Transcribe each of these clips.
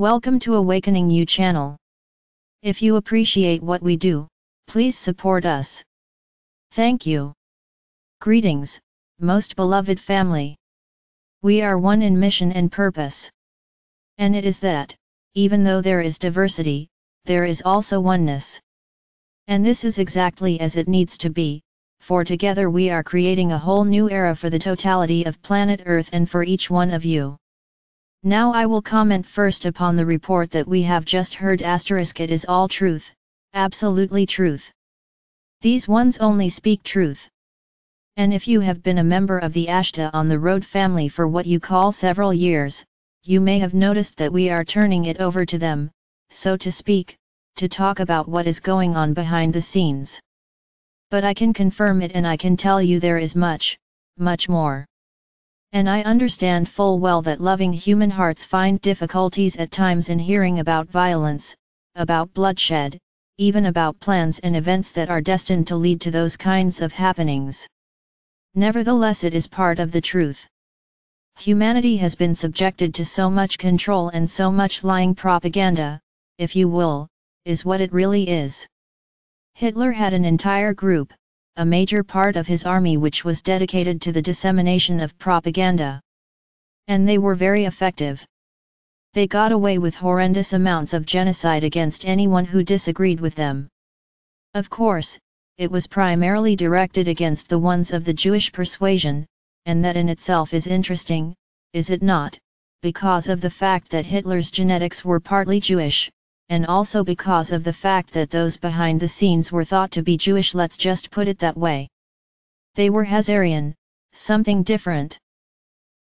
Welcome to Awakening You channel. If you appreciate what we do, please support us. Thank you. Greetings, most beloved family. We are one in mission and purpose. And it is that, even though there is diversity, there is also oneness. And this is exactly as it needs to be, for together we are creating a whole new era for the totality of planet Earth and for each one of you. Now I will comment first upon the report that we have just heard. It is all truth, absolutely truth. These ones only speak truth. And if you have been a member of the Ashtar on the Road family for what you call several years, you may have noticed that we are turning it over to them, so to speak, to talk about what is going on behind the scenes. But I can confirm it, and I can tell you there is much, much more. And I understand full well that loving human hearts find difficulties at times in hearing about violence, about bloodshed, even about plans and events that are destined to lead to those kinds of happenings. Nevertheless, it is part of the truth. Humanity has been subjected to so much control and so much lying propaganda, if you will, is what it really is. Hitler had an entire group, a major part of his army, which was dedicated to the dissemination of propaganda. And they were very effective. They got away with horrendous amounts of genocide against anyone who disagreed with them. Of course, it was primarily directed against the ones of the Jewish persuasion, and that in itself is interesting, is it not, because of the fact that Hitler's genetics were partly Jewish, and also because of the fact that those behind the scenes were thought to be Jewish. Let's just put it that way. They were Hazarian, something different.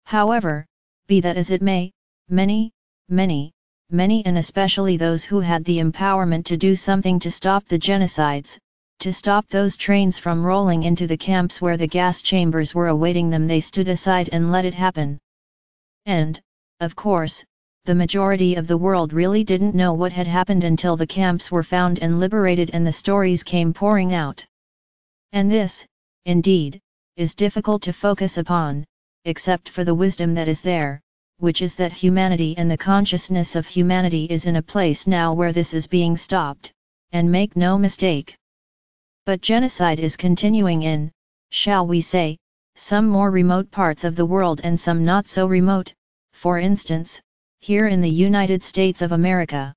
However, be that as it may, many, and especially those who had the empowerment to do something to stop the genocides, to stop those trains from rolling into the camps where the gas chambers were awaiting them, they stood aside and let it happen. And, of course, the majority of the world really didn't know what had happened until the camps were found and liberated and the stories came pouring out. And this, indeed, is difficult to focus upon, except for the wisdom that is there, which is that humanity and the consciousness of humanity is in a place now where this is being stopped, and make no mistake. But genocide is continuing in, shall we say, some more remote parts of the world and some not so remote, for instance, here in the United States of America.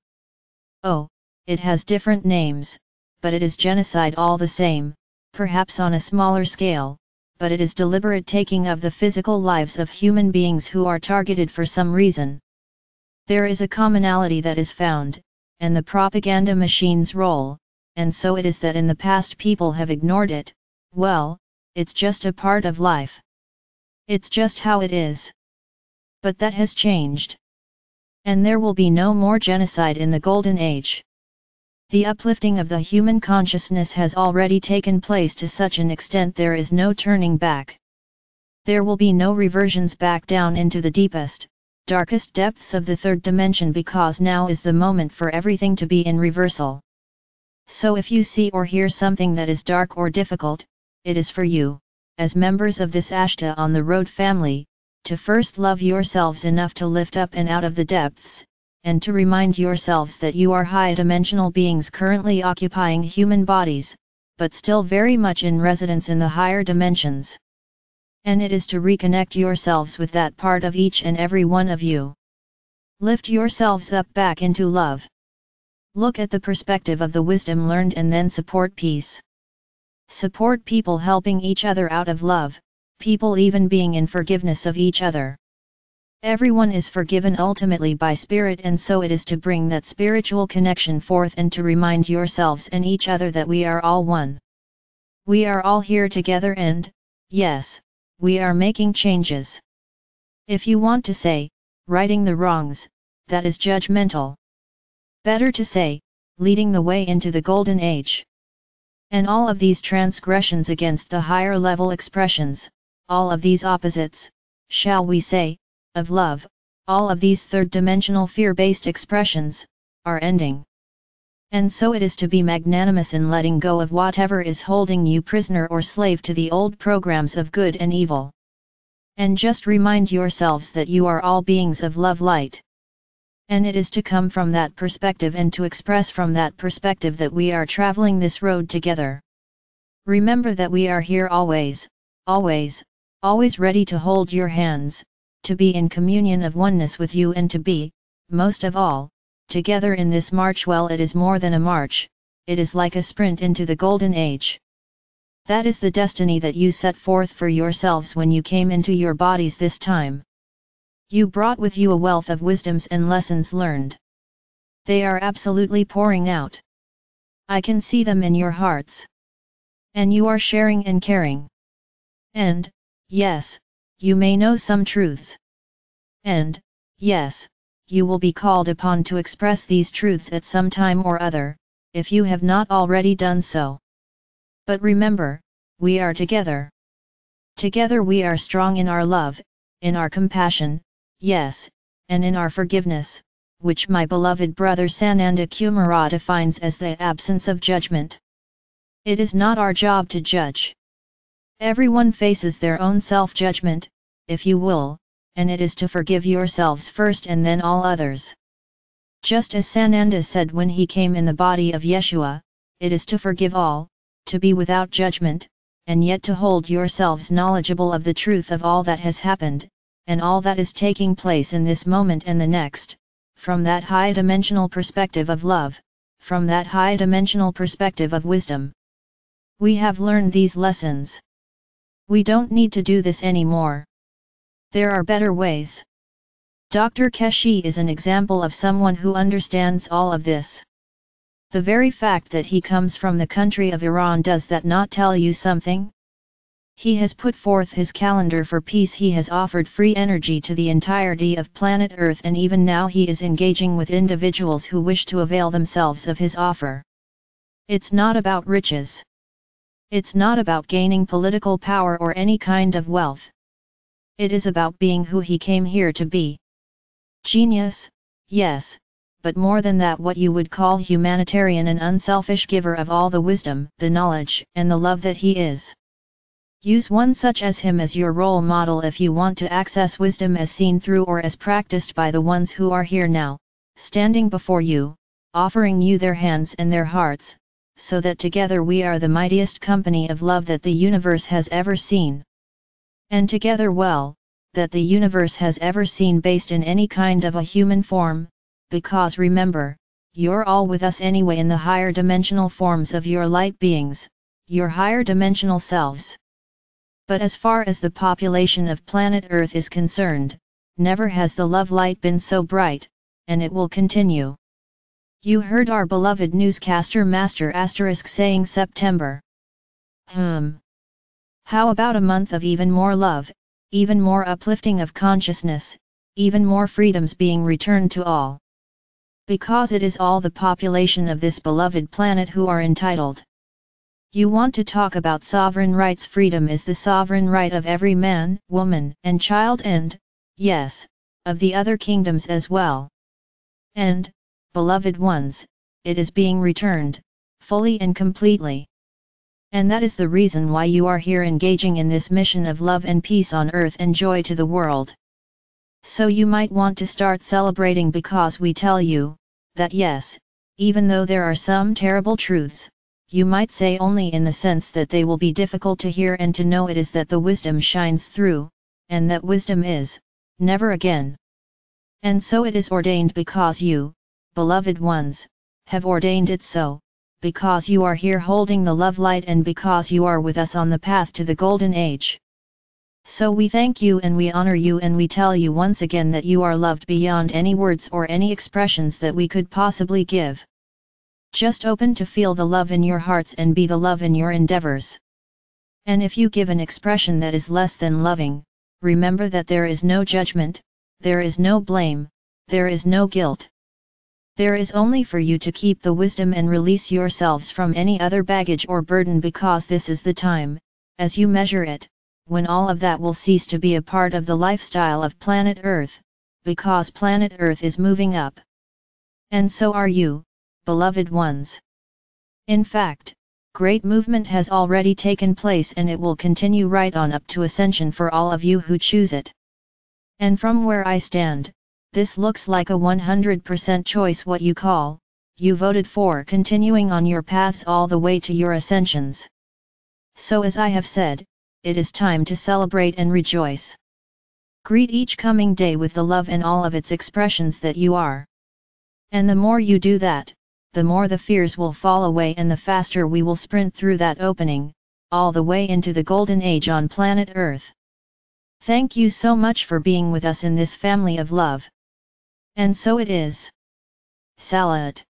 Oh, it has different names, but it is genocide all the same, perhaps on a smaller scale, but it is deliberate taking of the physical lives of human beings who are targeted for some reason. There is a commonality that is found, and the propaganda machines roll, and so it is that in the past people have ignored it. Well, it's just a part of life. It's just how it is. But that has changed. And there will be no more genocide in the Golden Age. The uplifting of the human consciousness has already taken place to such an extent there is no turning back. There will be no reversions back down into the deepest, darkest depths of the third dimension, because now is the moment for everything to be in reversal. So if you see or hear something that is dark or difficult, it is for you, as members of this Ashtar on the Road family, to first love yourselves enough to lift up and out of the depths, and to remind yourselves that you are high-dimensional beings currently occupying human bodies, but still very much in residence in the higher dimensions. And it is to reconnect yourselves with that part of each and every one of you. Lift yourselves up back into love. Look at the perspective of the wisdom learned and then support peace. Support people helping each other out of love. People even being in forgiveness of each other. Everyone is forgiven ultimately by spirit, and so it is to bring that spiritual connection forth and to remind yourselves and each other that we are all one. We are all here together and, yes, we are making changes. If you want to say, righting the wrongs, that is judgmental. Better to say, leading the way into the Golden Age. And all of these transgressions against the higher level expressions, all of these opposites, shall we say, of love, all of these third-dimensional fear-based expressions, are ending. And so it is to be magnanimous in letting go of whatever is holding you prisoner or slave to the old programs of good and evil. And just remind yourselves that you are all beings of love light. And it is to come from that perspective and to express from that perspective that we are traveling this road together. Remember that we are here always, always, always ready to hold your hands, to be in communion of oneness with you and to be, most of all, together in this march. Well, it is more than a march, it is like a sprint into the golden age. That is the destiny that you set forth for yourselves when you came into your bodies this time. You brought with you a wealth of wisdoms and lessons learned. They are absolutely pouring out. I can see them in your hearts. And you are sharing and caring. And, yes, you may know some truths. And, yes, you will be called upon to express these truths at some time or other, if you have not already done so. But remember, we are together. Together we are strong in our love, in our compassion, yes, and in our forgiveness, which my beloved brother Sananda Kumara defines as the absence of judgment. It is not our job to judge. Everyone faces their own self-judgment, if you will, and it is to forgive yourselves first and then all others. Just as Sananda said when he came in the body of Yeshua, it is to forgive all, to be without judgment, and yet to hold yourselves knowledgeable of the truth of all that has happened, and all that is taking place in this moment and the next, from that high-dimensional perspective of love, from that high-dimensional perspective of wisdom. We have learned these lessons. We don't need to do this anymore. There are better ways. Dr. Keshi is an example of someone who understands all of this. The very fact that he comes from the country of Iran, does that not tell you something? He has put forth his calendar for peace. He has offered free energy to the entirety of planet Earth, and even now he is engaging with individuals who wish to avail themselves of his offer. It's not about riches. It's not about gaining political power or any kind of wealth. It is about being who he came here to be. Genius, yes, but more than that, what you would call humanitarian and unselfish giver of all the wisdom, the knowledge, and the love that he is. Use one such as him as your role model if you want to access wisdom as seen through or as practiced by the ones who are here now, standing before you, offering you their hands and their hearts, so that together we are the mightiest company of love that the universe has ever seen. And together, well, that the universe has ever seen, based in any kind of a human form, because remember, you're all with us anyway in the higher dimensional forms of your light beings, your higher dimensional selves. But as far as the population of planet Earth is concerned, never has the love light been so bright, and it will continue. You heard our beloved newscaster Master Asterisk saying September. How about a month of even more love, even more uplifting of consciousness, even more freedoms being returned to all? Because it is all the population of this beloved planet who are entitled. You want to talk about sovereign rights? Freedom is the sovereign right of every man, woman, and child, and, yes, of the other kingdoms as well. And, beloved ones, it is being returned, fully and completely. And that is the reason why you are here engaging in this mission of love and peace on earth and joy to the world. So you might want to start celebrating, because we tell you, that yes, even though there are some terrible truths, you might say only in the sense that they will be difficult to hear and to know, it is that the wisdom shines through, and that wisdom is, never again. And so it is ordained, because you, beloved ones, have ordained it so, because you are here holding the love light and because you are with us on the path to the golden age. So we thank you and we honor you, and we tell you once again that you are loved beyond any words or any expressions that we could possibly give. Just open to feel the love in your hearts and be the love in your endeavors. And if you give an expression that is less than loving, remember that there is no judgment, there is no blame, there is no guilt. There is only for you to keep the wisdom and release yourselves from any other baggage or burden, because this is the time, as you measure it, when all of that will cease to be a part of the lifestyle of planet Earth, because planet Earth is moving up. And so are you, beloved ones. In fact, great movement has already taken place, and it will continue right on up to ascension for all of you who choose it. And from where I stand, This looks like a 100% choice, what you call, you voted for continuing on your paths all the way to your ascensions. So as I have said, it is time to celebrate and rejoice. Greet each coming day with the love and all of its expressions that you are. And the more you do that, the more the fears will fall away and the faster we will sprint through that opening, all the way into the golden age on planet Earth. Thank you so much for being with us in this family of love. And so it is. Salat.